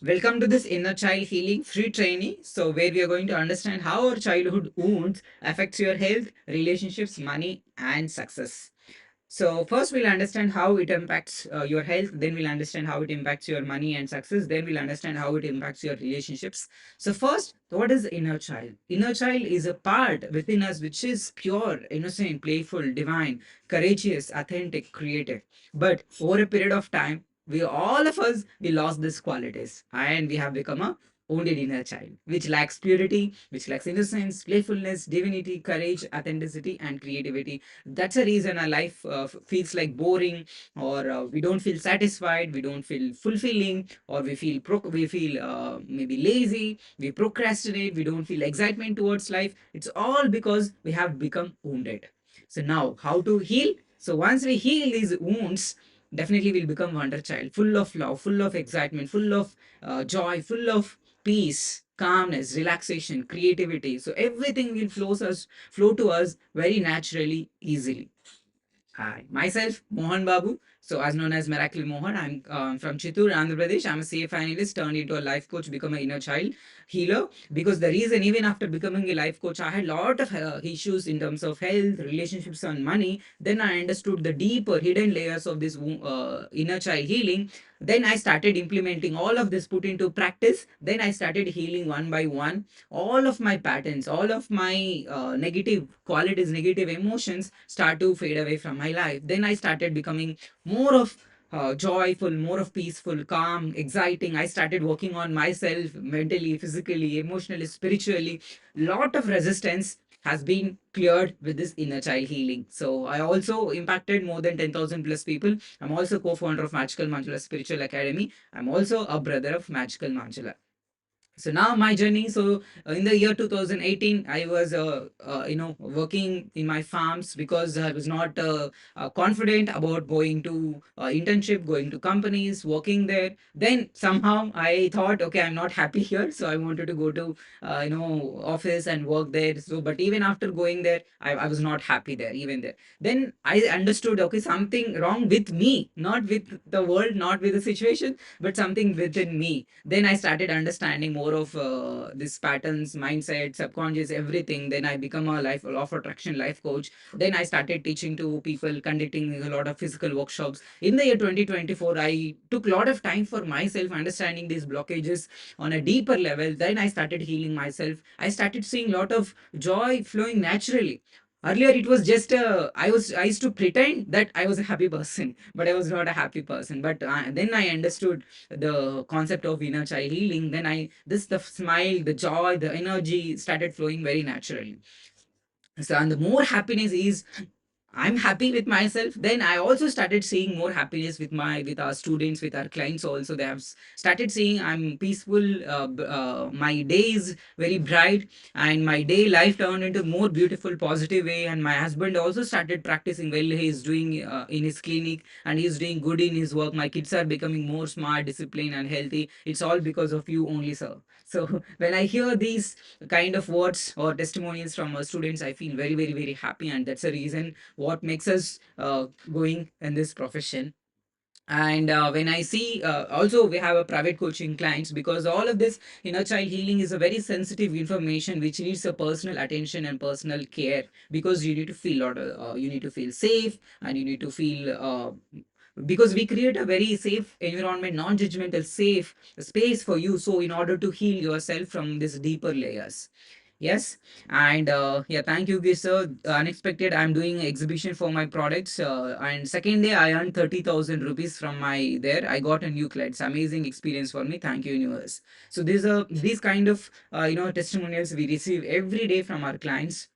Welcome to this inner child healing free training. So, where we are going to understand how our childhood wounds affects your health, relationships, money, and success. So, first we'll understand how it impacts your health. Then we'll understand how it impacts your money and success. Then we'll understand how it impacts your relationships. So, first, what is inner child? Inner child is a part within us which is pure, innocent, playful, divine, courageous, authentic, creative. But over a period of time, we all of us we lost these qualities and we have become a wounded inner child which lacks purity, which lacks innocence, playfulness, divinity, courage, authenticity, and creativity. That's a reason our life feels like boring, or we don't feel satisfied, we don't feel fulfilling, or we feel maybe lazy, we procrastinate, we don't feel excitement towards life. It's all because we have become wounded. So now how to heal? So once we heal these wounds, definitely we'll become wonder child, full of love, full of excitement, full of joy, full of peace, calmness, relaxation, creativity. So everything will flow to us very naturally, easily. Hi, myself Mohan Babu. So, as known as Miracle Mohan, I'm from Chittoor, Andhra Pradesh. I'm a CA finalist, turned into a life coach, become an inner child healer. Because the reason, even after becoming a life coach, I had a lot of issues in terms of health, relationships, and money. Then I understood the deeper hidden layers of this inner child healing. Then I started implementing all of this, put into practice. Then I started healing one by one all of my patterns, all of my negative qualities, negative emotions start to fade away from my life. Then I started becoming more of joyful, more of peaceful, calm, exciting. I started working on myself mentally, physically, emotionally, spiritually. Lot of resistance has been cleared with this inner child healing. So I also impacted more than 10,000 plus people. I'm also co-founder of Magical Manjula Spiritual Academy. I'm also a brother of Magical Manjula. So now my journey, so in the year 2018 I was working in my farms because I was not confident about going to internship, going to companies, working there. Then somehow I thought, okay, I'm not happy here, so I wanted to go to office and work there. So but even after going there, I was not happy there even there. Then I understood, okay, something wrong with me, not with the world, not with the situation, but something within me. Then I started understanding more of these patterns, mindset, subconscious, everything. Then I become a life law of attraction life coach. Then I started teaching to people, conducting a lot of physical workshops. In the year 2024, I took a lot of time for myself, understanding these blockages on a deeper level. Then I started healing myself. I started seeing a lot of joy flowing naturally. Earlier it was just I used to pretend that I was a happy person, but I was not a happy person. But then I understood the concept of inner child healing. Then the smile, the joy, the energy started flowing very naturally. So and the more happiness is, I'm happy with myself. Then I also started seeing more happiness with our students, with our clients also. They have started seeing I'm peaceful. My day is very bright, and my day life turned into more beautiful, positive way. And my husband also started practicing well. He's doing in his clinic, and he's doing good in his work. My kids are becoming more smart, disciplined, and healthy. It's all because of you only, sir. So when I hear these kind of words or testimonials from our students, I feel very, very, very happy, and that's the reason what makes us going in this profession. And when I see also we have a private coaching clients, because all of this inner child healing is a very sensitive information which needs a personal attention and personal care, because you need to feel you need to feel safe, and you need to feel because we create a very safe environment, non-judgmental, safe space for you, so in order to heal yourself from these deeper layers. Yes, and yeah, thank you, sir. Unexpected, I'm doing exhibition for my products, and second day I earned 30,000 rupees from my there. I got a new client. It's amazing experience for me. Thank you, universe. So these kind of testimonials we receive every day from our clients,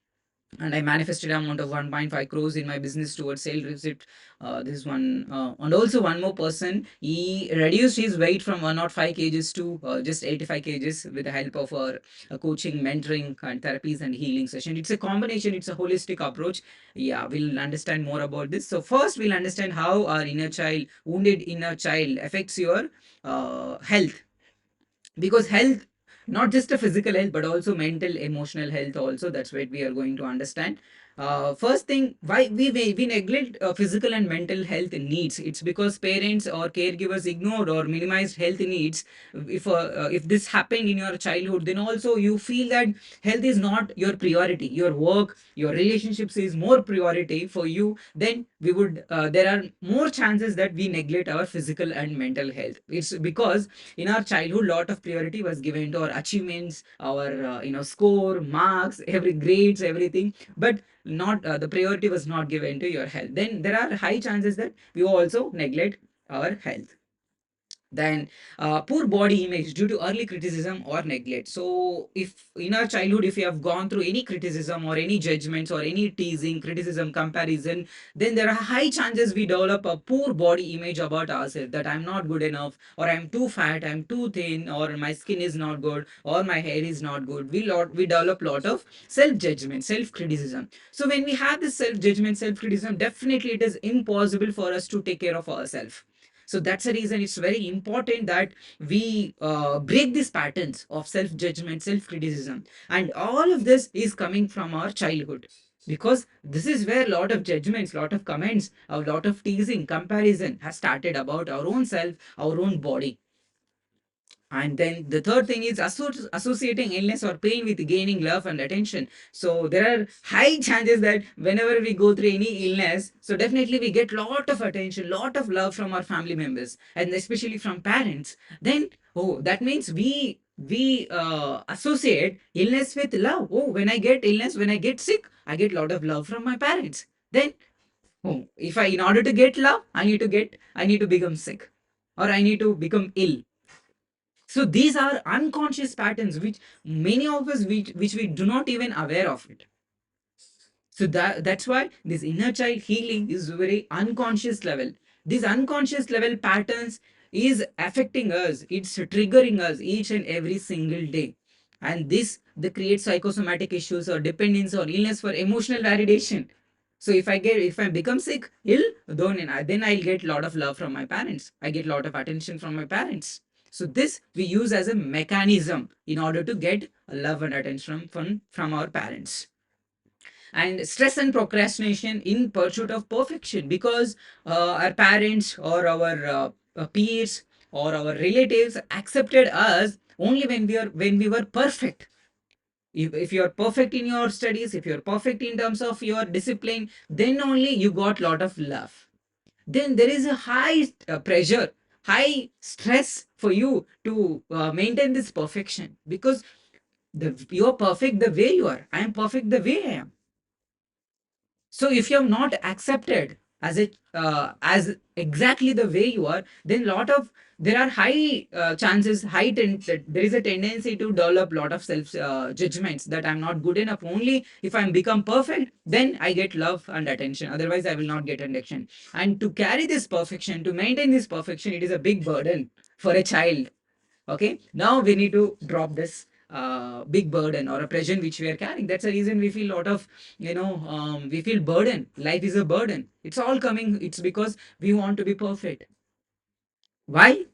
and I manifested amount of 1.5 crores in my business towards sale receipt. This one, and also one more person, he reduced his weight from 105 kgs to just 85 kgs with the help of our coaching, mentoring, and therapies and healing session. It's a combination, it's a holistic approach. Yeah, we'll understand more about this. So first, we'll understand how our inner child, wounded inner child, affects your health, because health, not just a physical health but also mental, emotional health also, that's what we are going to understand. First thing, why we neglect physical and mental health needs. It's because parents or caregivers ignored or minimized health needs. If this happened in your childhood, then also you feel that health is not your priority. Your work, your relationships is more priority for you. Then we would there are more chances that we neglect our physical and mental health. It's because in our childhood, lot of priority was given to our achievements, our score, marks, every grades, everything. But not the priority was not given to your health. Then there are high chances that we also neglect our health. Then poor body image due to early criticism or neglect. So if in our childhood, if we have gone through any criticism or any judgments or any teasing, criticism, comparison, then there are high chances we develop a poor body image about ourselves, that I'm not good enough, or I'm too fat, I'm too thin, or my skin is not good, or my hair is not good. We develop lot of self judgment, self criticism. So when we have this self judgment, self criticism, definitely it is impossible for us to take care of ourselves. So that's the reason it's very important that we break these patterns of self judgment, self criticism. And all of this is coming from our childhood. Because this is where a lot of judgments, lot of comments, a lot of teasing, comparison has started about our own self, our own body. And then the third thing is associating illness or pain with gaining love and attention. So there are high chances that whenever we go through any illness, so definitely we get lot of attention, lot of love from our family members, and especially from parents. Then oh, that means we associate illness with love. Oh, when I get illness, when I get sick, I get lot of love from my parents. Then oh, if I in order to get love, I need to become sick, or I need to become ill. So these are unconscious patterns which many of us which we do not even aware of it. So that's why this inner child healing is very unconscious level. These unconscious level patterns is affecting us. It's triggering us each and every single day. And this they create psychosomatic issues or dependence or illness for emotional validation. So if I become sick, ill, then I'll get a lot of love from my parents. I get a lot of attention from my parents. So this we use as a mechanism in order to get love and attention from our parents. And stress and procrastination in pursuit of perfection, because our parents or our peers or our relatives accepted us only when we were perfect. If you're perfect in your studies, if you're perfect in terms of your discipline, then only you got lot of love. Then there is a high pressure, high stress for you to maintain this perfection, because you're perfect the way you are, I am perfect the way I am. So if you have not accepted as exactly the way you are, then there are high chances, that there is a tendency to develop lot of self judgments, that I'm not good enough. Only if I'm become perfect, then I get love and attention. Otherwise, I will not get attention. And to carry this perfection, to maintain this perfection, it is a big burden for a child. Okay, now we need to drop this big burden or a pressure which we are carrying. That's the reason we feel a lot of we feel burden. Life is a burden. It's all coming. It's because we want to be perfect. Why?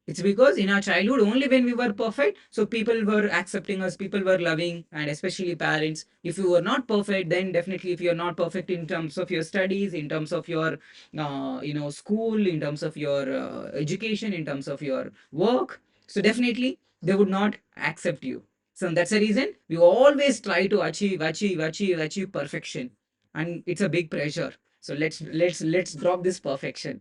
It's because in our childhood, only when we were perfect, so people were accepting us, people were loving, and especially parents. If you were not perfect, then definitely, if you're not perfect in terms of your studies, in terms of your, school, in terms of your education, in terms of your work, so definitely they would not accept you. So that's the reason we always try to achieve perfection, and it's a big pressure. So let's drop this perfection.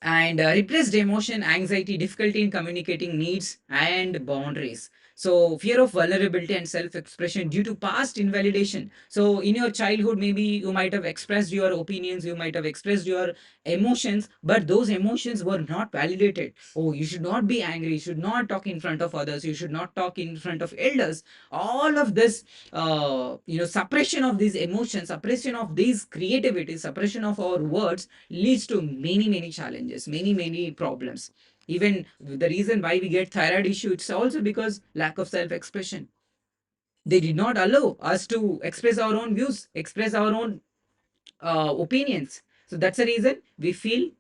And repressed emotion, anxiety, difficulty in communicating needs and boundaries. So fear of vulnerability and self-expression due to past invalidation. So in your childhood, maybe you might have expressed your opinions, you might have expressed your emotions, but those emotions were not validated. Oh, you should not be angry, you should not talk in front of others, you should not talk in front of elders. All of this suppression of these emotions, suppression of these creativity, suppression of our words leads to many challenges, many problems. Even the reason why we get thyroid issue, it's also because lack of self expression. They did not allow us to express our own views, express our own opinions. So that's the reason we feel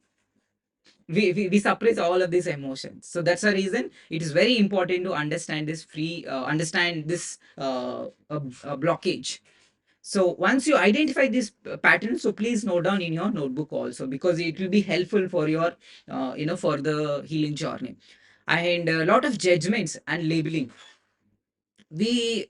we suppress all of these emotions. So that's the reason it is very important to understand this blockage. So once you identify this pattern, so please note down in your notebook also, because it will be helpful for your for the healing journey. And a lot of judgments and labeling. We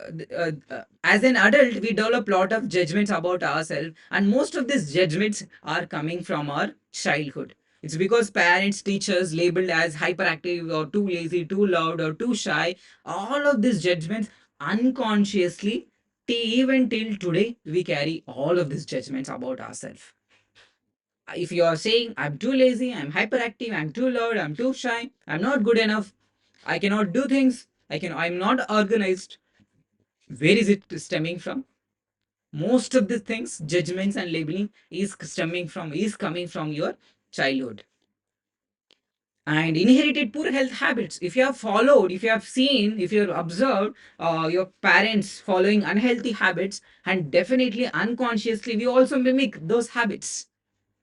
as an adult, we develop a lot of judgments about ourselves, and most of these judgments are coming from our childhood. It's because parents, teachers labeled as hyperactive or too lazy, too loud or too shy. All of these judgments unconsciously, even till today, we carry all of these judgments about ourselves. If you are saying I'm too lazy, I'm hyperactive, I'm too loud, I'm too shy, I'm not good enough, I cannot do things, I'm not organized, where is it stemming from? Most of the things, judgments and labeling, is coming from your childhood. And inherited poor health habits. If you have followed, if you have seen, if you have observed your parents following unhealthy habits, and definitely unconsciously we also mimic those habits.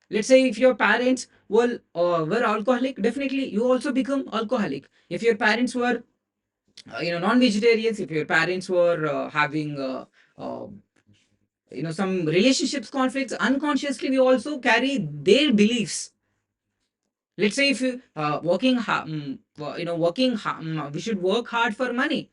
Let's say if your parents were alcoholic, definitely you also become alcoholic. If your parents were non-vegetarians, if your parents were having uh, some relationships conflicts, unconsciously we also carry their beliefs. Let's say if you we should work hard for money.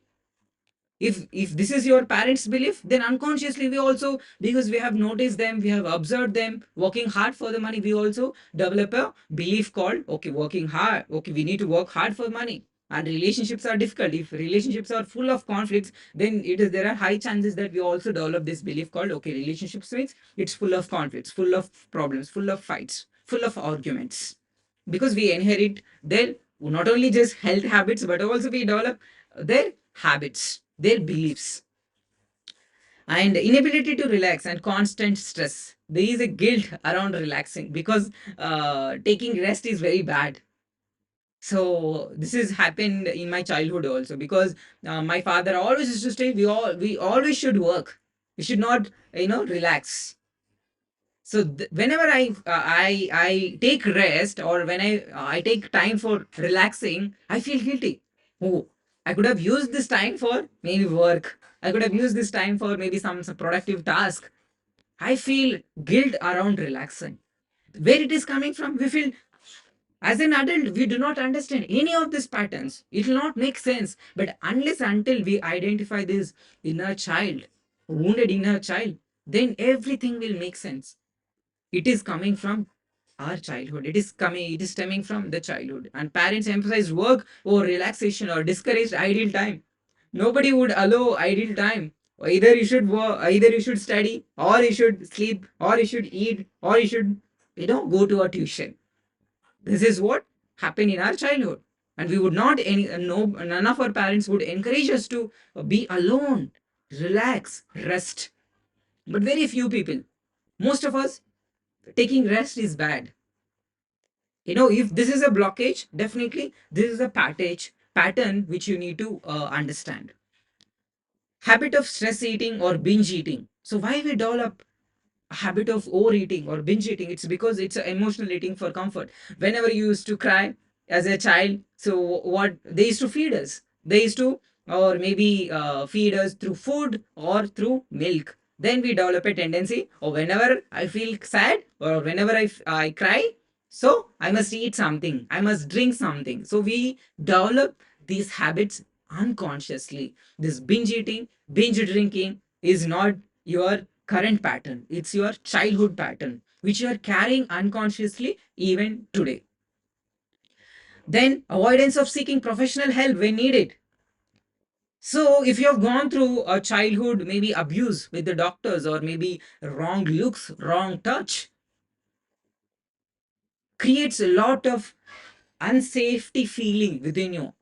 If this is your parents belief, then unconsciously we also, because we have noticed them, we have observed them working hard for the money, we also develop a belief called, okay, working hard, okay, we need to work hard for money. And relationships are difficult, if relationships are full of conflicts, then there are high chances that we also develop this belief called, okay, relationships means it's full of conflicts, full of problems, full of fights, full of arguments. Because we inherit their, not only just health habits, but also we develop their habits, their beliefs. And inability to relax and constant stress. There is a guilt around relaxing, because taking rest is very bad. So this has happened in my childhood also, because my father always used to say we always should work, we should not relax. So whenever I take rest, or when I take time for relaxing, I feel guilty. Oh, I could have used this time for maybe work, I could have used this time for maybe some productive task. I feel guilt around relaxing. Where it is coming from, we feel, as an adult we do not understand any of these patterns, it will not make sense. But unless until we identify this inner child, wounded inner child, then everything will make sense. It is coming from our childhood, it is stemming from the childhood. And parents emphasize work or relaxation, or discouraged idle time. Nobody would allow idle time. Either you should work, either you should study, or you should sleep, or you should eat, or you should go to a tuition. This is what happened in our childhood. And we would not any no none of our parents would encourage us to be alone, relax, rest. But very few people, most of us, taking rest is bad. If this is a blockage, definitely this is a pattern which you need to understand. Habit of stress eating or binge eating. So why we develop a habit of overeating or binge eating? It's because it's a emotional eating for comfort. Whenever you used to cry as a child, so what they used to feed us, they used to, or maybe feed us through food or through milk. Then we develop a tendency, or whenever I feel sad, or whenever I cry, so I must eat something, I must drink something. So we develop these habits unconsciously. This binge eating, binge drinking is not your current pattern, it's your childhood pattern, which you are carrying unconsciously even today. Then avoidance of seeking professional help when needed. So if you have gone through a childhood, maybe abuse with the doctors, or maybe wrong looks, wrong touch, creates a lot of unsafety feeling within you.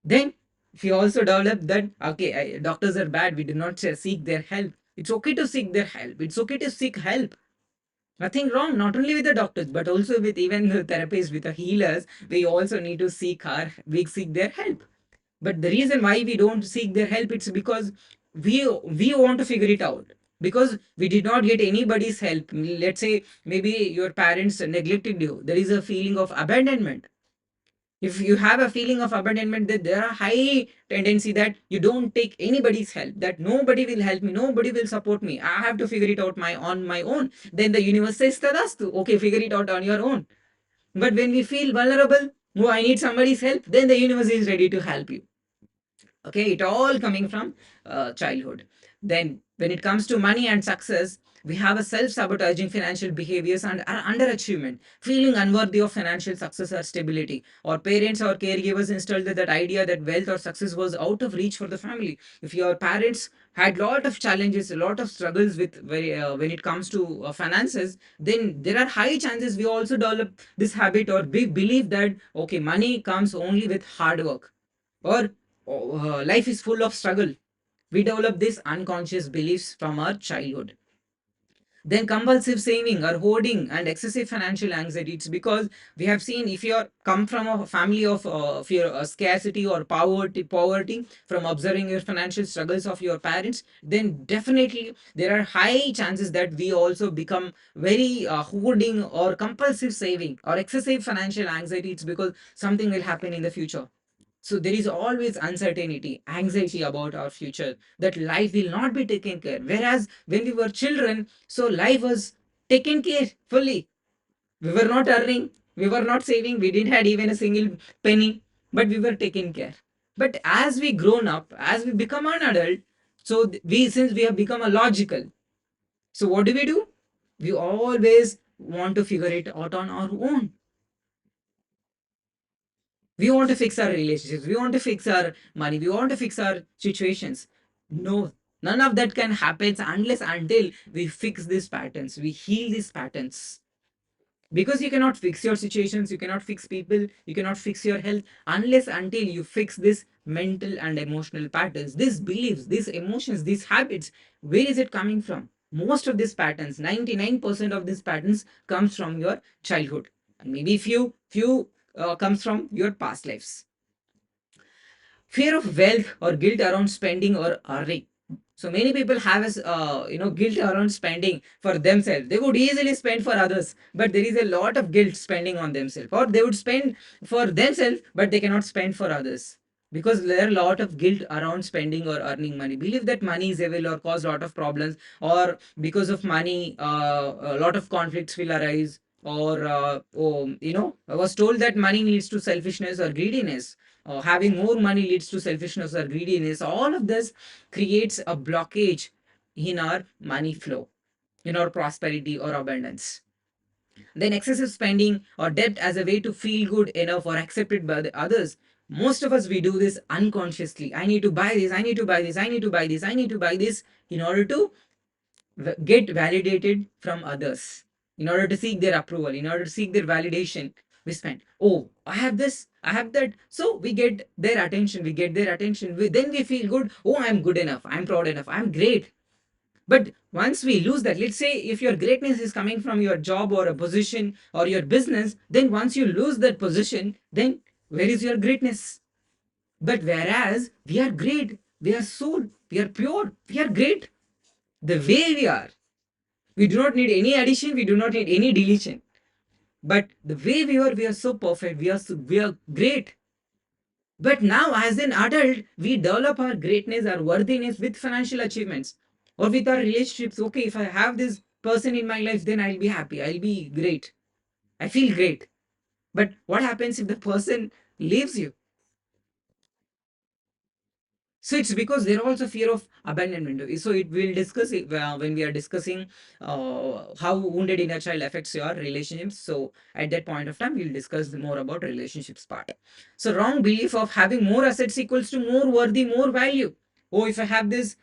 Then if you also develop that, okay, doctors are bad, we do not seek their help. It's okay to seek their help, it's okay to seek help. Nothing wrong, not only with the doctors, but also with even the therapists, with the healers. We also need to we seek their help. But the reason why we don't seek their help, it's because we want to figure it out. Because we did not get anybody's help. Let's say maybe your parents neglected you. There is a feeling of abandonment. If you have a feeling of abandonment, that there are high tendency that you don't take anybody's help, that nobody will help me, nobody will support me, I have to figure it out on my own. Then the universe says to us to, okay, figure it out on your own. But when we feel vulnerable, oh, I need somebody's help, then the universe is ready to help you. Okay, it all coming from childhood. Then when it comes to money and success, we have a self-sabotaging financial behaviors and underachievement, feeling unworthy of financial success or stability. Or parents or caregivers instilled that idea that wealth or success was out of reach for the family. If your parents had lot of challenges, a lot of struggles with when it comes to finances, then there are high chances we also develop this habit or big belief that okay, money comes only with hard work, or life is full of struggle. We develop these unconscious beliefs from our childhood. Then compulsive saving or hoarding and excessive financial anxiety. It's because we have seen, if you come from a family of fear, scarcity or poverty, from observing your financial struggles of your parents, then definitely there are high chances that we also become very hoarding or compulsive saving or excessive financial anxiety. It's because something will happen in the future. So there is always uncertainty, anxiety about our future, that life will not be taken care. Whereas when we were children, so life was taken care fully. We were not earning, we were not saving, we didn't had even a single penny, but we were taken care. But as we grown up, as we become an adult, so we, since we have become a logical, so what do? We always want to figure it out on our own. We want to fix our relationships, we want to fix our money, we want to fix our situations. No, none of that can happen unless until we fix these patterns, we heal these patterns. Because you cannot fix your situations, you cannot fix people, you cannot fix your health unless until you fix this mental and emotional patterns, these beliefs, these emotions, these habits. Where is it coming from? Most of these patterns, 99% of these patterns comes from your childhood, and maybe few comes from your past lives. Fear of wealth or guilt around spending or earning. So many people have guilt around spending for themselves. They would easily spend for others, but there is a lot of guilt spending on themselves. Or they would spend for themselves, but they cannot spend for others because there are a lot of guilt around spending or earning money. Believe that money is evil or cause a lot of problems, or because of money, a lot of conflicts will arise. Or I was told that money leads to selfishness or greediness, having more money leads to selfishness or greediness. All of this creates a blockage in our money flow, in our prosperity or abundance. Then excessive spending or debt as a way to feel good enough or accepted by the others. Most of us, we do this unconsciously. I need to buy this, I need to buy this, I need to buy this, I need to buy this in order to get validated from others, in order to seek their approval, in order to seek their validation. We spend, oh, I have this, I have that, so we get their attention, we get their attention, then we feel good. Oh, I'm good enough, I'm proud enough, I'm great. But once we lose that, let's say if your greatness is coming from your job or a position or your business, then once you lose that position, then where is your greatness? But whereas we are great, we are soul, we are pure, we are great the way we are. We do not need any addition, we do not need any deletion. But the way we are so perfect, we are great. But now, as an adult, we develop our greatness, our worthiness with financial achievements or with our relationships. Okay, if I have this person in my life, then I'll be happy, I'll be great, I feel great. But what happens if the person leaves you? So it's because there are also fear of abandonment. So it will discuss it when we are discussing how wounded inner child affects your relationships. So at that point of time, we'll discuss more about relationships part. So wrong belief of having more assets equals to more worthy, more value. Oh, if I have this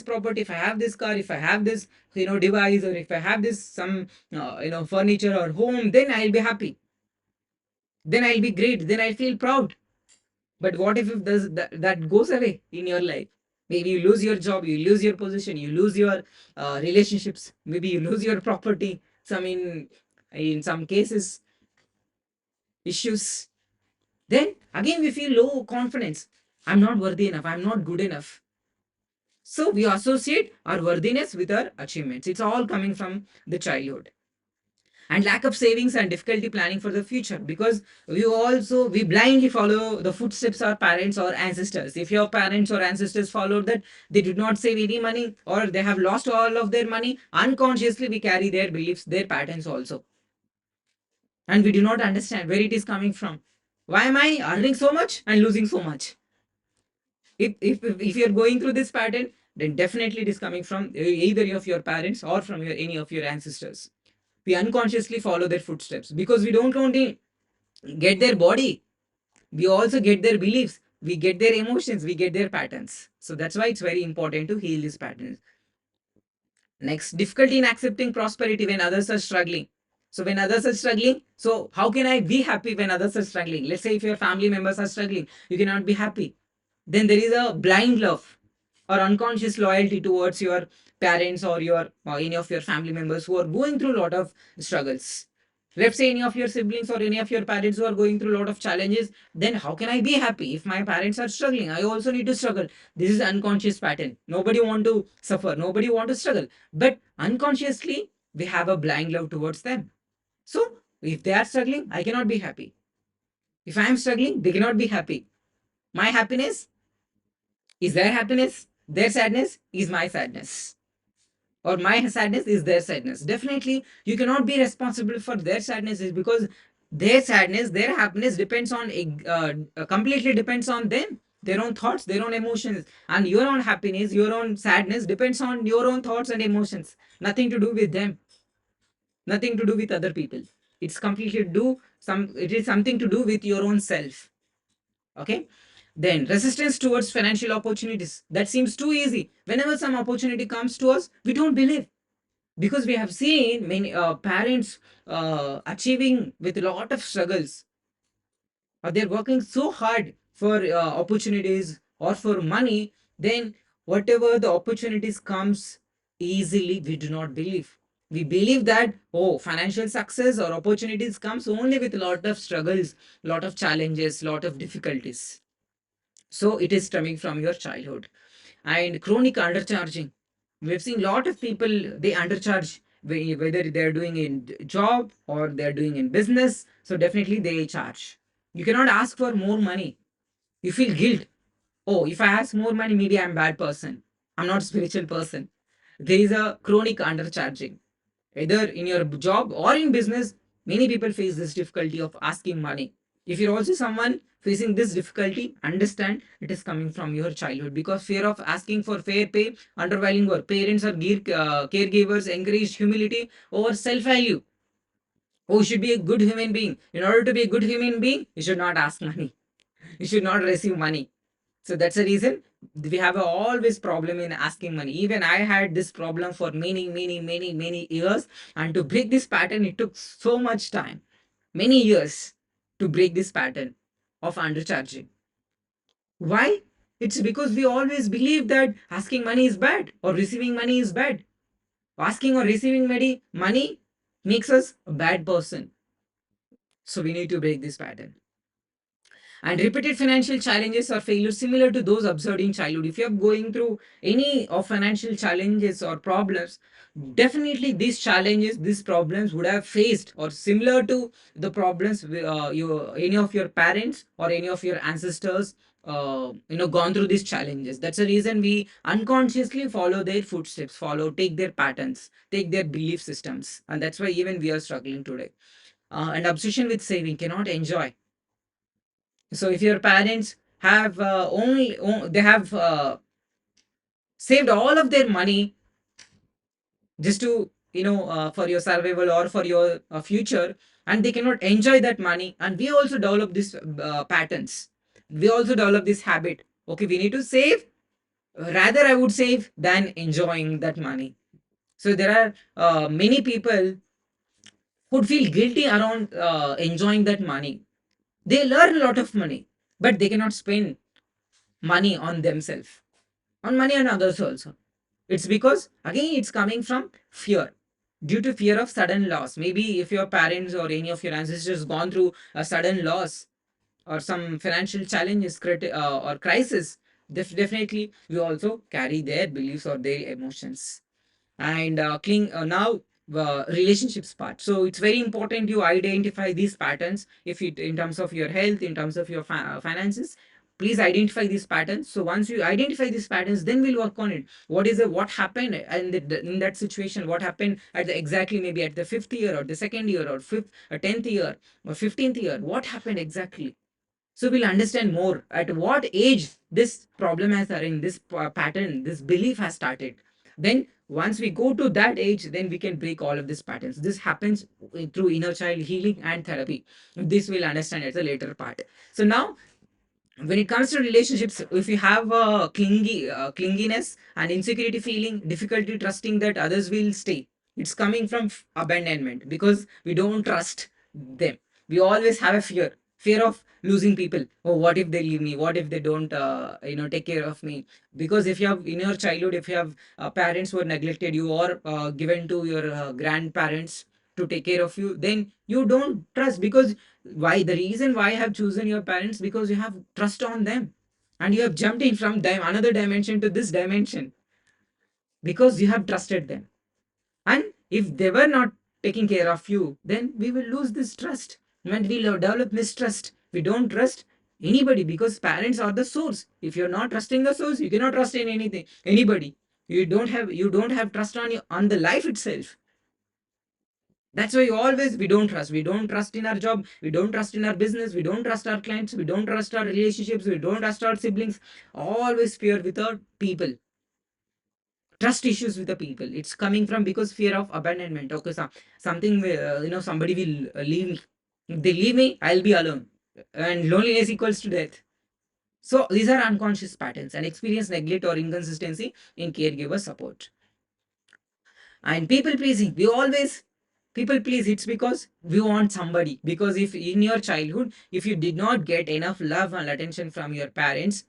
property, if I have this car, if I have this device, or if I have this some furniture or home, then I'll be happy. Then I'll be great. Then I'll feel proud. But what if that goes away in your life? Maybe you lose your job, you lose your position, you lose your relationships, maybe you lose your property. Some in some cases, issues. Then again we feel low confidence. I'm not worthy enough. I'm not good enough. So we associate our worthiness with our achievements. It's all coming from the childhood. And lack of savings and difficulty planning for the future, because we blindly follow the footsteps of our parents or ancestors. If your parents or ancestors followed that, they did not save any money or they have lost all of their money, unconsciously we carry their beliefs, their patterns also, and we do not understand where it is coming from. Why am I earning so much and losing so much? If you're going through this pattern, then definitely it is coming from either of your parents or from any of your ancestors. We unconsciously follow their footsteps because we don't only get their body, we also get their beliefs, we get their emotions, we get their patterns. So that's why it's very important to heal these patterns. Next, difficulty in accepting prosperity when others are struggling. So when others are struggling, so how can I be happy when others are struggling? Let's say if your family members are struggling, you cannot be happy. Then there is a blind love or unconscious loyalty towards your parents or your or any of your family members who are going through a lot of struggles. Let's say any of your siblings or any of your parents who are going through a lot of challenges, then how can I be happy if my parents are struggling? I also need to struggle. This is unconscious pattern. Nobody want to suffer, nobody want to struggle, but unconsciously we have a blind love towards them. So if they are struggling, I cannot be happy. If I am struggling, they cannot be happy. My happiness is their happiness, their sadness is my sadness, or my sadness is their sadness. Definitely you cannot be responsible for their sadness, is because their sadness, their happiness depends on completely depends on them, their own thoughts, their own emotions. And your own happiness, your own sadness depends on your own thoughts and emotions, nothing to do with them, nothing to do with other people. It's completely do some it is something to do with your own self. Okay. Then resistance towards financial opportunities, that seems too easy. Whenever some opportunity comes to us, we don't believe, because we have seen many parents achieving with a lot of struggles, or they're working so hard for opportunities or for money. Then whatever the opportunities comes easily, we do not believe. We believe that, oh, financial success or opportunities comes only with a lot of struggles, lot of challenges, lot of difficulties. So it is stemming from your childhood. And chronic undercharging, we've seen a lot of people, they undercharge, whether they're doing in job or they're doing in business. So definitely they charge. You cannot ask for more money. You feel guilt. Oh, if I ask more money, maybe I'm a bad person, I'm not a spiritual person. There is a chronic undercharging, either in your job or in business. Many people face this difficulty of asking money. If you're also someone facing this difficulty, understand it is coming from your childhood, because fear of asking for fair pay, undervaluing your parents or caregivers encouraged humility over self-value. Oh, you should be a good human being. In order to be a good human being, you should not ask money, you should not receive money. So that's the reason we have a always problem in asking money. Even I had this problem for many years. And to break this pattern, it took so much time, many years, to break this pattern of undercharging. Why? It's because we always believe that asking money is bad or receiving money is bad. Asking or receiving money makes us a bad person. So we need to break this pattern. And repeated financial challenges or failures similar to those observed in childhood. If you're going through any of financial challenges or problems, definitely these challenges, these problems would have faced or similar to the problems any of your parents or any of your ancestors gone through these challenges. That's the reason we unconsciously follow their footsteps, take their patterns, take their belief systems, and that's why even we are struggling today. And obsession with saving, cannot enjoy. So if your parents have they have saved all of their money just to for your survival or for your future, and they cannot enjoy that money, and we also develop this patterns, we also develop this habit. Okay, we need to save, rather I would save than enjoying that money. So there are many people who feel guilty around enjoying that money. They learn a lot of money, but they cannot spend money on themselves, on money and others also. It's because again it's coming from fear, due to fear of sudden loss. Maybe if your parents or any of your ancestors gone through a sudden loss or some financial challenges or crisis, definitely we also carry their beliefs or their emotions. And now relationships part. So it's very important you identify these patterns. If it in terms of your health, in terms of your finances, please identify these patterns. So once you identify these patterns, then we'll work on it. What happened and in that situation, what happened at the exactly maybe at the fifth year or the second year or fifth or 10th year or 15th year, what happened exactly. So we'll understand more at what age this problem has arisen, this pattern, this belief has started. Then once we go to that age, then we can break all of these patterns. This happens through inner child healing and therapy. This we'll understand at the later part. So now when it comes to relationships, if you have a clinginess and insecurity feeling, difficulty trusting that others will stay, it's coming from abandonment, because we don't trust them. We always have a fear of losing people. Oh, what if they leave me? What if they don't take care of me? Because if you have in your childhood, if you have parents who were neglected you, or given to your grandparents to take care of you, then you don't trust. Because why? The reason why I have chosen your parents, because you have trust on them, and you have jumped in from them another dimension to this dimension, because you have trusted them. And if they were not taking care of you, then we will lose this trust, and we'll develop mistrust. We don't trust anybody, because parents are the source. If you're not trusting the source, you cannot trust in anything, anybody. You don't have trust on the life itself. That's why always we don't trust. We don't trust in our job. We don't trust in our business. We don't trust our clients. We don't trust our relationships. We don't trust our siblings. Always fear with our people. Trust issues with the people. It's coming from because fear of abandonment. Okay, something somebody will leave me. If they leave me, I'll be alone, and loneliness equals to death. So these are unconscious patterns and experience neglect or inconsistency in caregiver support. And people pleasing, we always people please. It's because we want somebody. Because if in your childhood, if you did not get enough love and attention from your parents,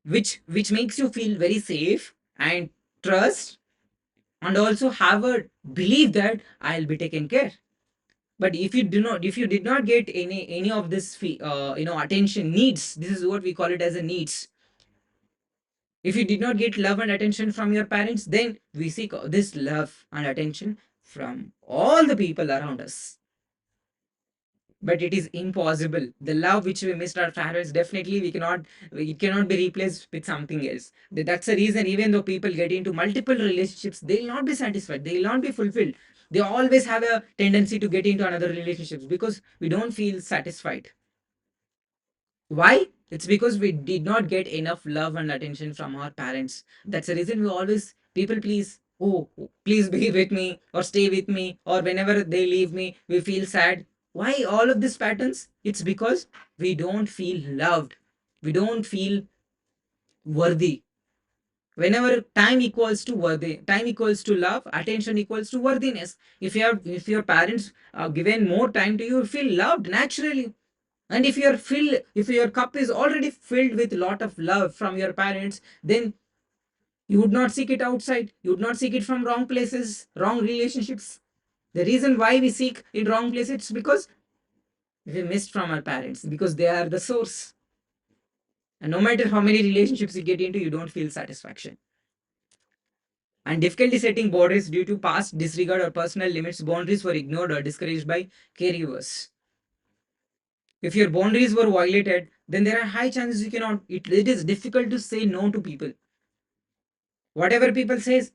which makes you feel very safe and trust, and also have a belief that I'll be taken care. But if you did not get any of this attention, needs, this is what we call it as a needs. If you did not get love and attention from your parents, then we seek this love and attention from all the people around us. But it is impossible. The love which we missed our parents, definitely it cannot be replaced with something else. That's the reason, even though people get into multiple relationships, they'll not be satisfied, they'll not be fulfilled. They always have a tendency to get into another relationships, because we don't feel satisfied. Why? It's because we did not get enough love and attention from our parents. That's the reason we always people please. Oh, please be with me or stay with me, or whenever they leave me, we feel sad. Why all of these patterns? It's because we don't feel loved. We don't feel worthy. Whenever time equals to worthy, time equals to love, attention equals to worthiness. If your parents are given more time to you, you feel loved naturally. And if your cup is already filled with a lot of love from your parents, then you would not seek it outside. You would not seek it from wrong places, wrong relationships. The reason why we seek in wrong places is because we missed from our parents, because they are the source. And no matter how many relationships you get into, you don't feel satisfaction. And difficulty setting boundaries due to past disregard or personal limits, boundaries were ignored or discouraged by caregivers. If your boundaries were violated, then there are high chances you cannot. It is difficult to say no to people. Whatever people says,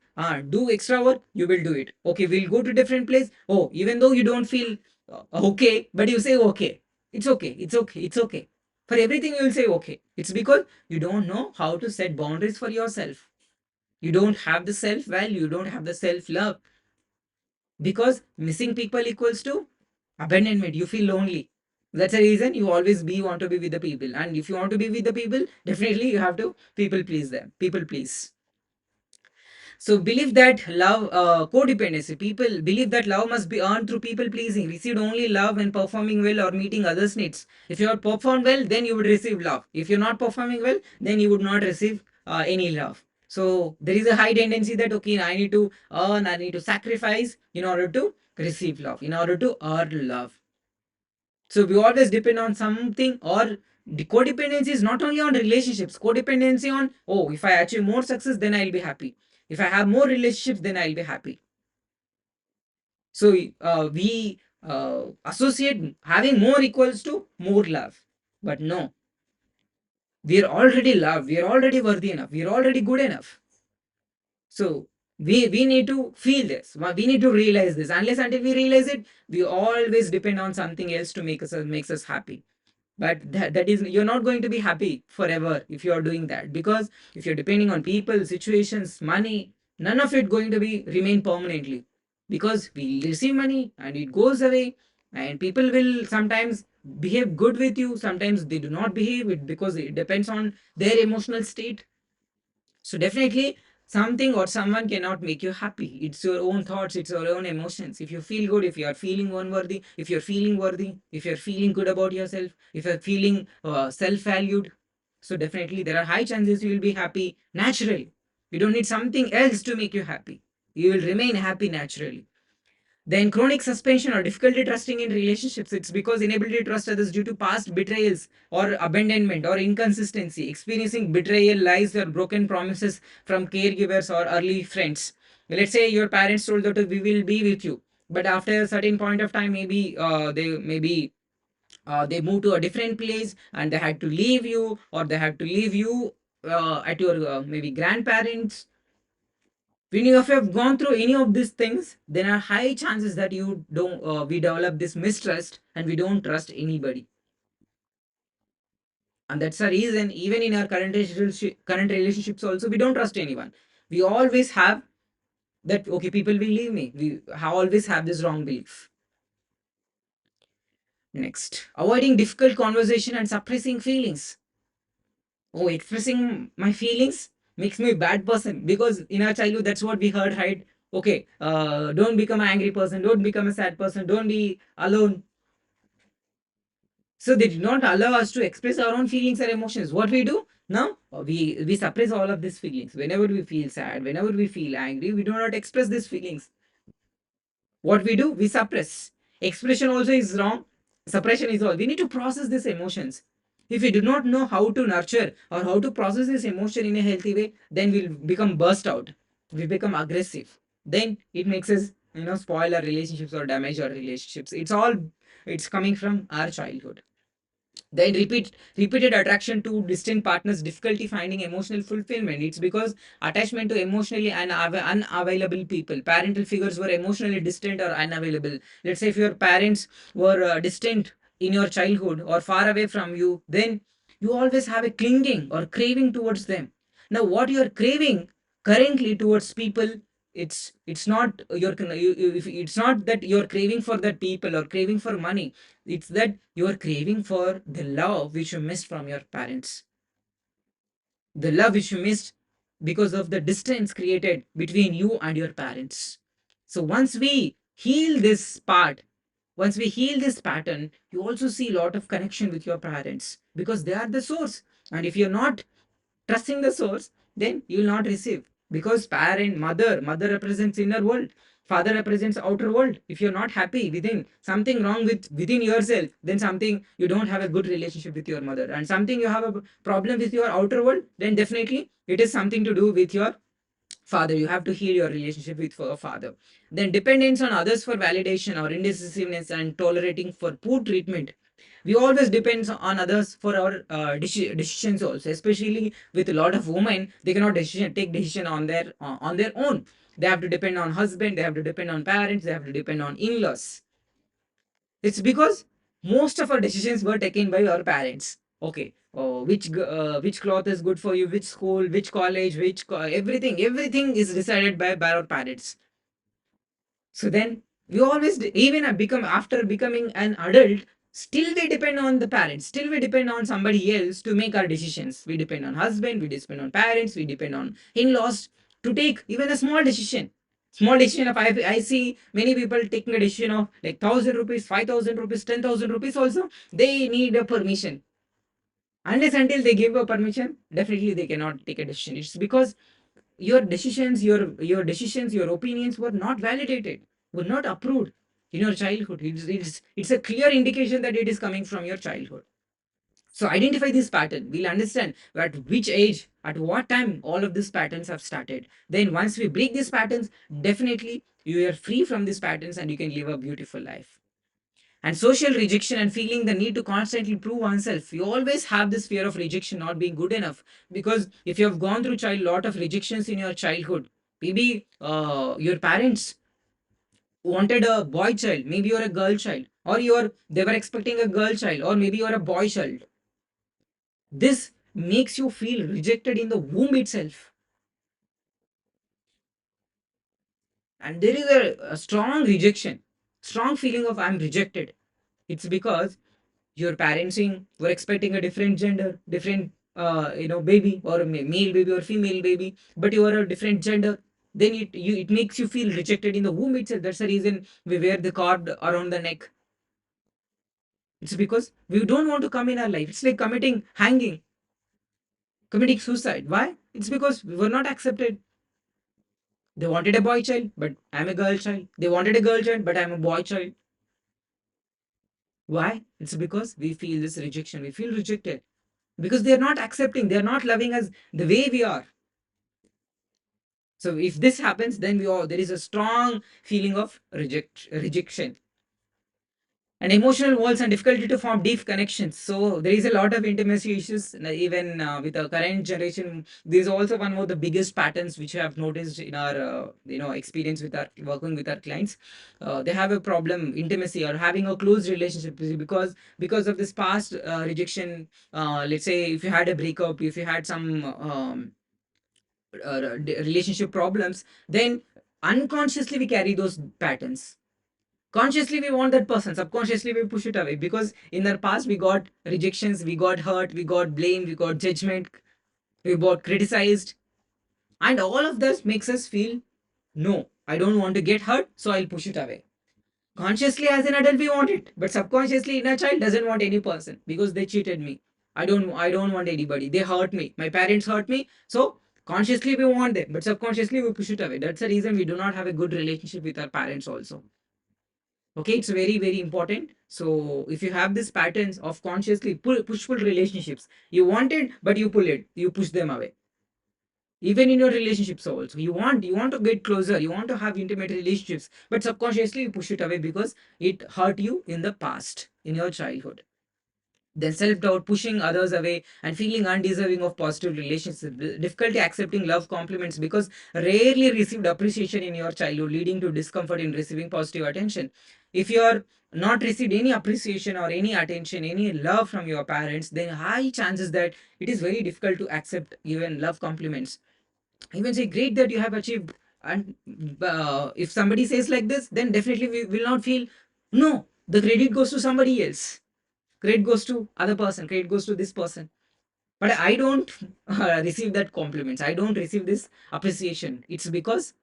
do extra work, you will do it. Okay, we'll go to different place. Oh, even though you don't feel okay, but you say okay. It's okay. It's okay. It's okay. For everything you will say okay. It's because you don't know how to set boundaries for yourself. You don't have the self value. You don't have the self love. Because missing people equals to abandonment. You feel lonely. That's the reason you always want to be with the people. And if you want to be with the people, definitely you have to people please them. People please. So believe that love, codependency. People believe that love must be earned through people pleasing. Received only love when performing well or meeting others' needs. If you have performed well, then you would receive love. If you're not performing well, then you would not receive any love. So there is a high tendency that okay, I need to earn, I need to sacrifice in order to receive love, in order to earn love. So we always depend on something, or the codependency is not only on relationships, codependency on, oh, if I achieve more success, then I'll be happy. If I have more relationships, then I'll be happy. So we associate having more equals to more love. But no, we are already loved, we are already worthy enough, we are already good enough. So we need to feel this. We need to realize this. Unless until we realize it, we always depend on something else to makes us happy. But that is, you're not going to be happy forever if you're doing that, because if you're depending on people, situations, money, none of it going to be remain permanently, because we receive money and it goes away, and people will sometimes behave good with you, sometimes they do not behave it, because it depends on their emotional state. So definitely something or someone cannot make you happy. It's your own thoughts, it's your own emotions. If you feel good, if you are feeling unworthy, if you're feeling worthy, if you're feeling good about yourself, if you're feeling self-valued, so definitely there are high chances you will be happy naturally. You don't need something else to make you happy. You will remain happy naturally. Then chronic suspension or difficulty trusting in relationships. It's because inability to trust others due to past betrayals or abandonment or inconsistency, experiencing betrayal, lies, or broken promises from caregivers or early friends. Let's say your parents told that we will be with you, but after a certain point of time, they moved to a different place and they had to leave you, or they had to leave you at your maybe grandparents. When you have gone through any of these things, there are high chances that you don't we develop this mistrust and we don't trust anybody. And that's the reason even in our current relationships also we don't trust anyone. We always have that, okay, people will leave me. Always have this wrong belief. Next, avoiding difficult conversation and suppressing feelings. Oh, expressing my feelings makes me a bad person, because in our childhood that's what we heard, right? Okay, don't become an angry person, don't become a sad person, don't be alone. So they did not allow us to express our own feelings and emotions. What we do now, we suppress all of these feelings. Whenever we feel sad, whenever we feel angry, we do not express these feelings. What we do, we suppress. Expression also is wrong, suppression is all. We need to process these emotions. If we do not know how to nurture or how to process this emotion in a healthy way, then we'll become burst out, we become aggressive, then it makes us, spoil our relationships or damage our relationships. It's coming from our childhood. Then repeated attraction to distant partners, difficulty finding emotional fulfillment. It's because attachment to emotionally unavailable people. Parental figures were emotionally distant or unavailable. Let's say if your parents were distant in your childhood or far away from you, then you always have a clinging or craving towards them. Now what you are craving currently towards people, it's not it's not that you're craving for that people or craving for money. It's that you are craving for the love which you missed from your parents, the love which you missed because of the distance created between you and your parents. So once we heal this pattern, you also see a lot of connection with your parents, because they are the source. And if you're not trusting the source, then you will not receive, because mother represents inner world, father represents outer world. If you're not happy within, something wrong within yourself, then something you don't have a good relationship with your mother, and something you have a problem with your outer world, then definitely it is something to do with your father. You have to heal your relationship with your father. Then dependence on others for validation or indecisiveness and tolerating for poor treatment. We always depend on others for our decisions also, especially with a lot of women. They cannot take decision on their own. They have to depend on husband, they have to depend on parents, they have to depend on in-laws. It's because most of our decisions were taken by our parents. Okay, which cloth is good for you, which school, which college, everything is decided by our parents. So then we always even become after becoming an adult, still we depend on the parents, still we depend on somebody else to make our decisions. We depend on husband, we depend on parents, we depend on in-laws to take even a small decision. Small decision of I see many people taking a decision of like 1,000 rupees, 5,000 rupees, 10,000 rupees also. They need a permission. Unless until they give a permission, definitely they cannot take a decision. It's because your decisions, your opinions were not validated, were not approved in your childhood. It's a clear indication that it is coming from your childhood. So identify this pattern. We'll understand at which age, at what time all of these patterns have started. Then once we break these patterns, definitely you are free from these patterns and you can live a beautiful life. And social rejection and feeling the need to constantly prove oneself. You always have this fear of rejection, not being good enough. Because if you have gone through child lot of rejections in your childhood, maybe your parents wanted a boy child, maybe you're a girl child, or they were expecting a girl child, or maybe you're a boy child. This makes you feel rejected in the womb itself. And there is a strong rejection, strong feeling of I'm rejected. It's because your parenting were expecting a different gender, different baby, or a male baby or female baby, but you are a different gender. Then it makes you feel rejected in the womb itself. That's the reason we wear the cord around the neck. It's because we don't want to come in our life. It's like committing suicide. Why? It's because we were not accepted. They wanted a boy child, but I'm a girl child. They wanted a girl child, but I'm a boy child. Why? It's because we feel this rejection. We feel rejected because they're not accepting, they're not loving us the way we are. So if this happens, then there is a strong feeling of rejection. And emotional walls and difficulty to form deep connections. So there is a lot of intimacy issues, even with the current generation. This is also one of the biggest patterns which I have noticed in our experience with our working with our clients. They have a problem intimacy or having a close relationship because of this past rejection. Let's say if you had a breakup, if you had some relationship problems, then unconsciously we carry those patterns. Consciously we want that person, subconsciously we push it away because in our past we got rejections, we got hurt, we got blamed, we got judgment, we got criticized, and all of this makes us feel, no, I don't want to get hurt, so I'll push it away. Consciously as an adult we want it, but subconsciously inner child doesn't want any person because they cheated me. I don't want anybody, they hurt me, my parents hurt me, so consciously we want them, but subconsciously we push it away. That's the reason we do not have a good relationship with our parents also. Okay, it's very very important. So if you have these patterns of consciously push pull relationships, you want it but you push them away. Even in your relationships also, you want to get closer, you want to have intimate relationships, but subconsciously you push it away because it hurt you in the past, in your childhood. Then self-doubt, pushing others away and feeling undeserving of positive relationships, difficulty accepting love compliments because rarely received appreciation in your childhood, leading to discomfort in receiving positive attention. If you are not received any appreciation or any attention, any love from your parents, then high chances that it is very difficult to accept even love compliments. Even say great that you have achieved, and if somebody says like this, then definitely we will not feel, no, the credit goes to somebody else, credit goes to other person, credit goes to this person, but I don't receive that compliments, I don't receive this appreciation. It's because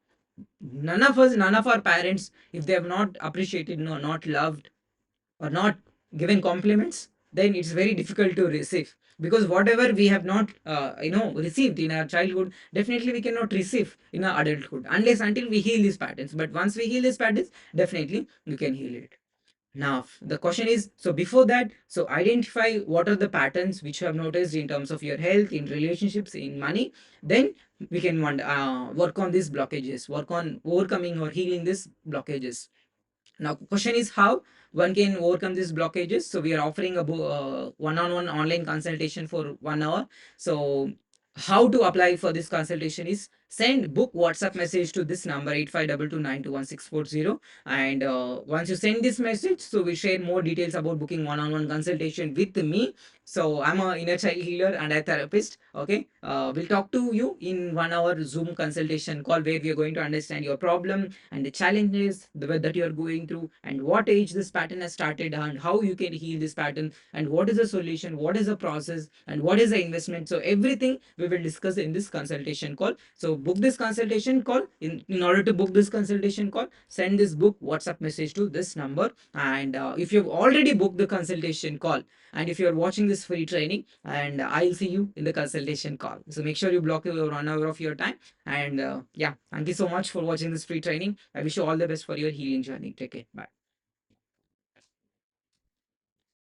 none of our parents, if they have not appreciated, no, not loved, or not given compliments, then it's very difficult to receive. Because whatever we have not received in our childhood, definitely we cannot receive in our adulthood unless until we heal these patterns. But once we heal these patterns, definitely you can heal it. Now, the question is, so before that, so identify what are the patterns which you have noticed in terms of your health, in relationships, in money. Then we can work on these blockages, work on overcoming or healing these blockages. Now, question is how one can overcome these blockages. So we are offering a one-on-one online consultation for 1 hour. So how to apply for this consultation is send book WhatsApp message to this number 8522921640, and once you send this message, so we share more details about booking one-on-one consultation with me. So I'm a inner child healer and a therapist. Okay, we'll talk to you in 1 hour Zoom consultation call where we are going to understand your problem and the challenges that you are going through, and what age this pattern has started, and how you can heal this pattern, and what is the solution, what is the process, and what is the investment. So everything we will discuss in this consultation call. So book this consultation call. In order to book this consultation call, send this book WhatsApp message to this number. And if you've already booked the consultation call, and if you're watching this free training, and I'll see you in the consultation call. So make sure you block your 1 hour of your time. And yeah, thank you so much for watching this free training. I wish you all the best for your healing journey. Take care. Bye.